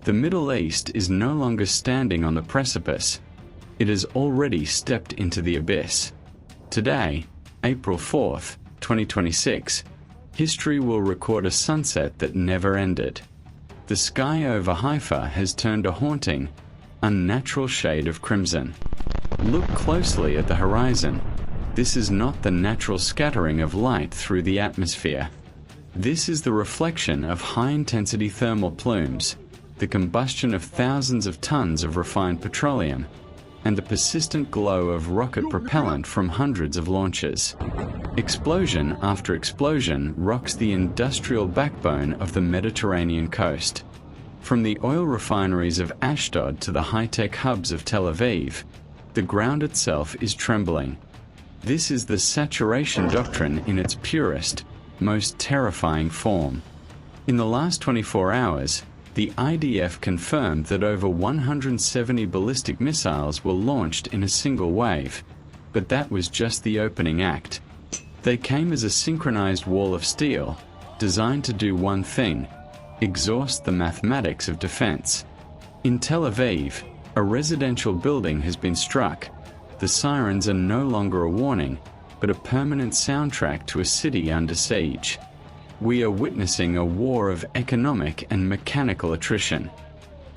The Middle East is no longer standing on the precipice. It has already stepped into the abyss. Today, April 4th, 2026, history will record a sunset that never ended. The sky over Haifa has turned a haunting, unnatural shade of crimson. Look closely at the horizon. This is not the natural scattering of light through the atmosphere. This is the reflection of high-intensity thermal plumes, the combustion of thousands of tons of refined petroleum, and the persistent glow of rocket propellant from hundreds of launches. Explosion after explosion rocks the industrial backbone of the Mediterranean coast. From the oil refineries of Ashdod to the high-tech hubs of Tel Aviv, the ground itself is trembling. This is the saturation doctrine in its purest, most terrifying form. In the last 24 hours, the IDF confirmed that over 170 ballistic missiles were launched in a single wave, but that was just the opening act. They came as a synchronized wall of steel, designed to do one thing: exhaust the mathematics of defense. In Tel Aviv, a residential building has been struck. The sirens are no longer a warning, but a permanent soundtrack to a city under siege. We are witnessing a war of economic and mechanical attrition.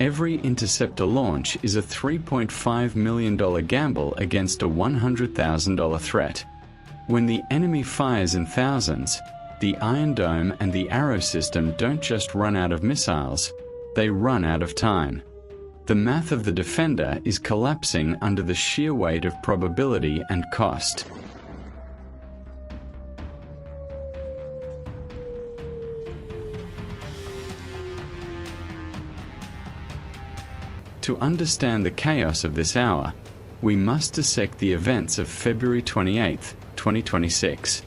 Every interceptor launch is a $3.5 million gamble against a $100,000 threat. When the enemy fires in thousands, the Iron Dome and the Arrow system don't just run out of missiles, they run out of time. The math of the defender is collapsing under the sheer weight of probability and cost. To understand the chaos of this hour, we must dissect the events of February 28, 2026.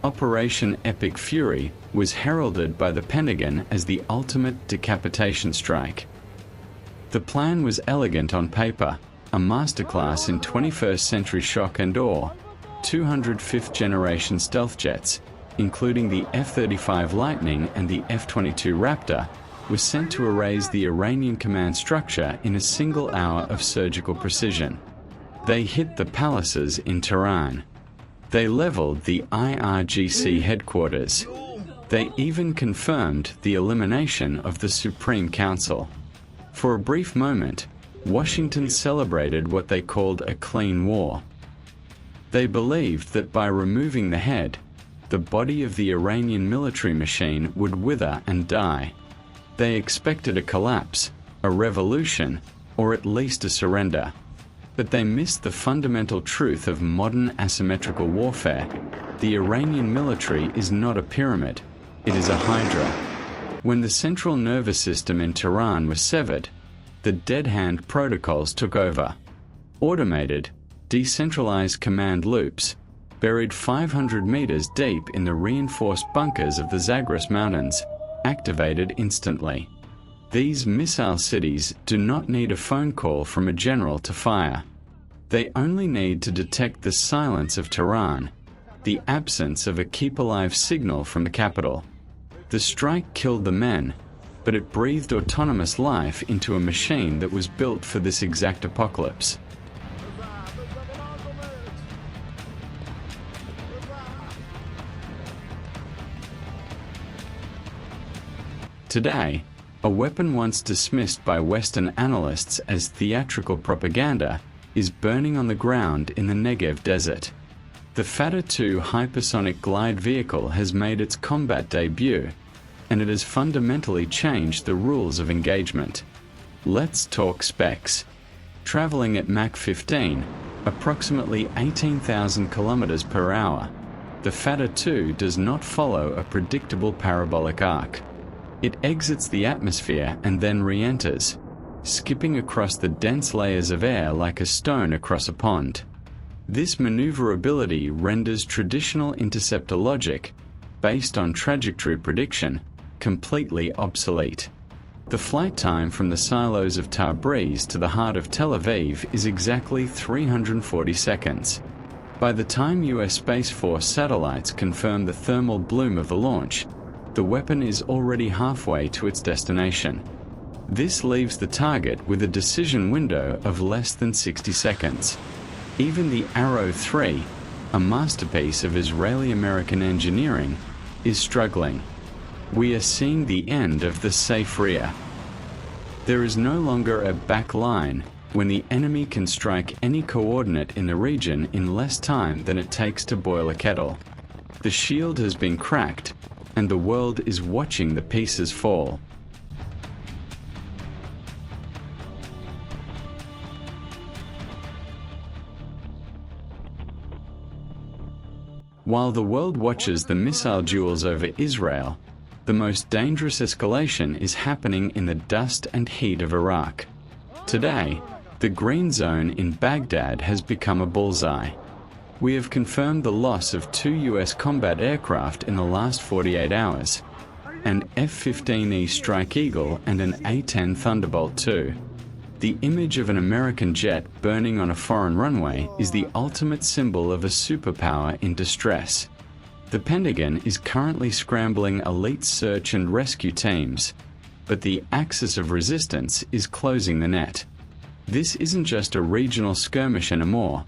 Operation Epic Fury was heralded by the Pentagon as the ultimate decapitation strike. The plan was elegant on paper, a masterclass in 21st century shock and awe. 205th generation stealth jets, including the F-35 Lightning and the F-22 Raptor, was sent to erase the Iranian command structure in a single hour of surgical precision. They hit the palaces in Tehran. They leveled the IRGC headquarters. They even confirmed the elimination of the Supreme Council. For a brief moment, Washington celebrated what they called a clean war. They believed that by removing the head, the body of the Iranian military machine would wither and die. They expected a collapse, a revolution, or at least a surrender. But they missed the fundamental truth of modern asymmetrical warfare. The Iranian military is not a pyramid, it is a hydra. When the central nervous system in Tehran was severed, the dead hand protocols took over. Automated, decentralized command loops, buried 500 meters deep in the reinforced bunkers of the Zagros Mountains, activated instantly. These missile cities do not need a phone call from a general to fire. They only need to detect the silence of Tehran, the absence of a keep-alive signal from the capital. The strike killed the men, but it breathed autonomous life into a machine that was built for this exact apocalypse. Today, a weapon once dismissed by Western analysts as theatrical propaganda is burning on the ground in the Negev desert. The Fatah-2 hypersonic glide vehicle has made its combat debut, and it has fundamentally changed the rules of engagement. Let's talk specs. Traveling at Mach 15, approximately 18,000 kilometers per hour, the Fatah-2 does not follow a predictable parabolic arc. It exits the atmosphere and then re-enters, skipping across the dense layers of air like a stone across a pond. This maneuverability renders traditional interceptor logic, based on trajectory prediction, completely obsolete. The flight time from the silos of Tabriz to the heart of Tel Aviv is exactly 340 seconds. By the time US Space Force satellites confirm the thermal bloom of the launch, the weapon is already halfway to its destination. This leaves the target with a decision window of less than 60 seconds. Even the Arrow 3, a masterpiece of Israeli-American engineering, is struggling. We are seeing the end of the safe rear. There is no longer a back line when the enemy can strike any coordinate in the region in less time than it takes to boil a kettle. The shield has been cracked, and the world is watching the pieces fall. While the world watches the missile duels over Israel, the most dangerous escalation is happening in the dust and heat of Iraq. Today, the green zone in Baghdad has become a bullseye. We have confirmed the loss of 2 US combat aircraft in the last 48 hours, an F-15E Strike Eagle and an A-10 Thunderbolt II. The image of an American jet burning on a foreign runway is the ultimate symbol of a superpower in distress. The Pentagon is currently scrambling elite search and rescue teams, but the axis of resistance is closing the net. This isn't just a regional skirmish anymore.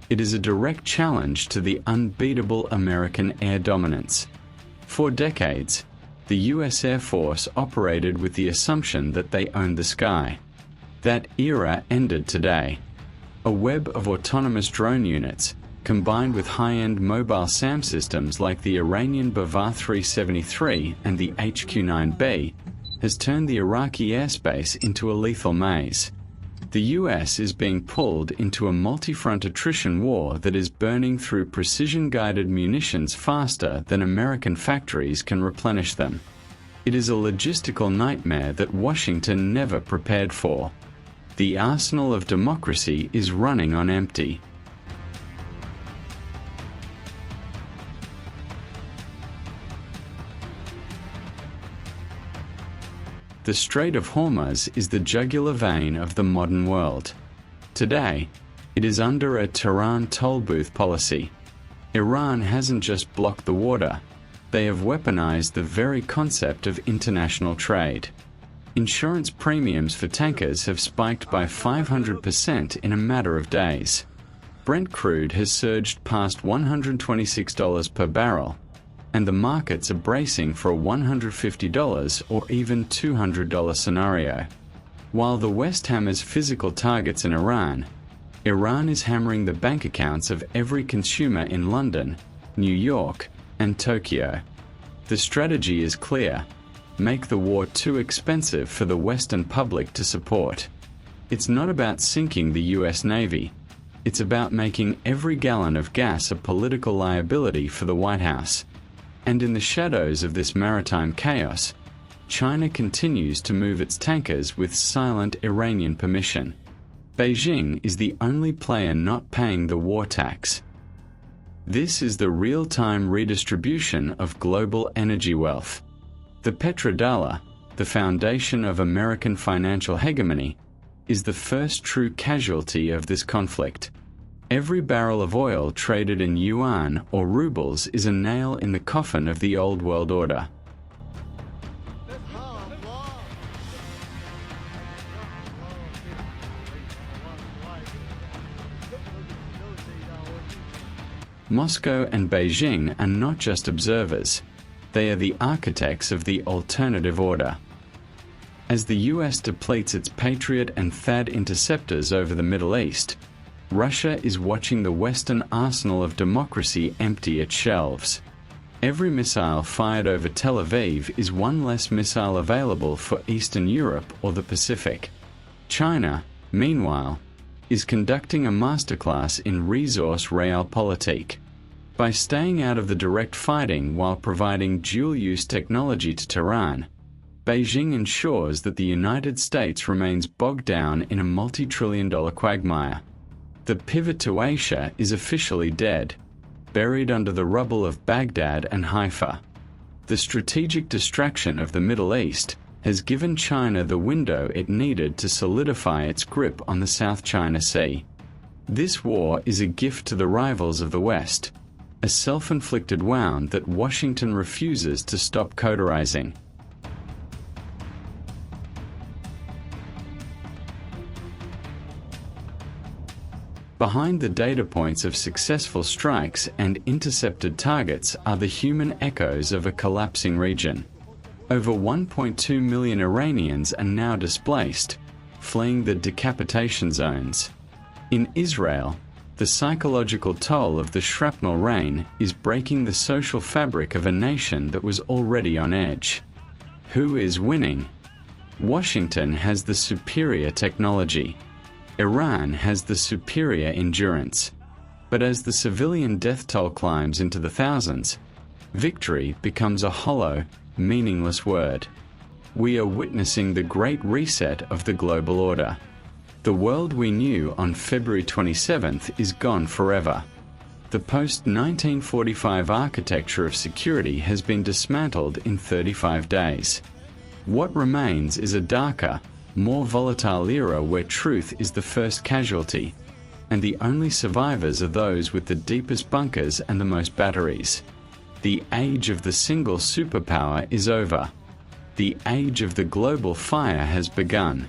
It is a direct challenge to the unbeatable American air dominance. For decades, the US Air Force operated with the assumption that they owned the sky. That era ended today. A web of autonomous drone units, combined with high-end mobile SAM systems like the Iranian Bavar 373 and the HQ-9B, has turned the Iraqi airspace into a lethal maze. The US is being pulled into a multi-front attrition war that is burning through precision-guided munitions faster than American factories can replenish them. It is a logistical nightmare that Washington never prepared for. The arsenal of democracy is running on empty. The Strait of Hormuz is the jugular vein of the modern world. Today, it is under a Tehran toll booth policy. Iran hasn't just blocked the water, they have weaponized the very concept of international trade. Insurance premiums for tankers have spiked by 500% in a matter of days. Brent crude has surged past $126 per barrel, and the markets are bracing for a $150 or even $200 scenario. While the West hammers physical targets in Iran is hammering the bank accounts of every consumer in London, New York, and Tokyo. The strategy is clear. Make the war too expensive for the Western public to support. It's not about sinking the US Navy. It's about making every gallon of gas a political liability for the White House. And in the shadows of this maritime chaos, China continues to move its tankers with silent Iranian permission. Beijing is the only player not paying the war tax. This is the real-time redistribution of global energy wealth. The petrodollar, the foundation of American financial hegemony, is the first true casualty of this conflict. Every barrel of oil traded in yuan or rubles is a nail in the coffin of the old world order. Moscow and Beijing are not just observers. They are the architects of the alternative order. As the US depletes its Patriot and THAAD interceptors over the Middle East, Russia is watching the Western arsenal of democracy empty its shelves. Every missile fired over Tel Aviv is one less missile available for Eastern Europe or the Pacific. China, meanwhile, is conducting a masterclass in resource realpolitik. By staying out of the direct fighting while providing dual-use technology to Tehran, Beijing ensures that the United States remains bogged down in a multi-trillion-dollar quagmire. The pivot to Asia is officially dead, buried under the rubble of Baghdad and Haifa. The strategic distraction of the Middle East has given China the window it needed to solidify its grip on the South China Sea. This war is a gift to the rivals of the West. a self-inflicted wound that Washington refuses to stop cauterizing. Behind the data points of successful strikes and intercepted targets are the human echoes of a collapsing region. Over 1.2 million Iranians are now displaced, fleeing the decapitation zones. In Israel, the psychological toll of the shrapnel rain is breaking the social fabric of a nation that was already on edge. Who is winning? Washington has the superior technology. Iran has the superior endurance. But as the civilian death toll climbs into the thousands, victory becomes a hollow, meaningless word. We are witnessing the Great Reset of the global order. The world we knew on February 27th is gone forever. The post-1945 architecture of security has been dismantled in 35 days. What remains is a darker, more volatile era where truth is the first casualty, and the only survivors are those with the deepest bunkers and the most batteries. The age of the single superpower is over. The age of the global fire has begun.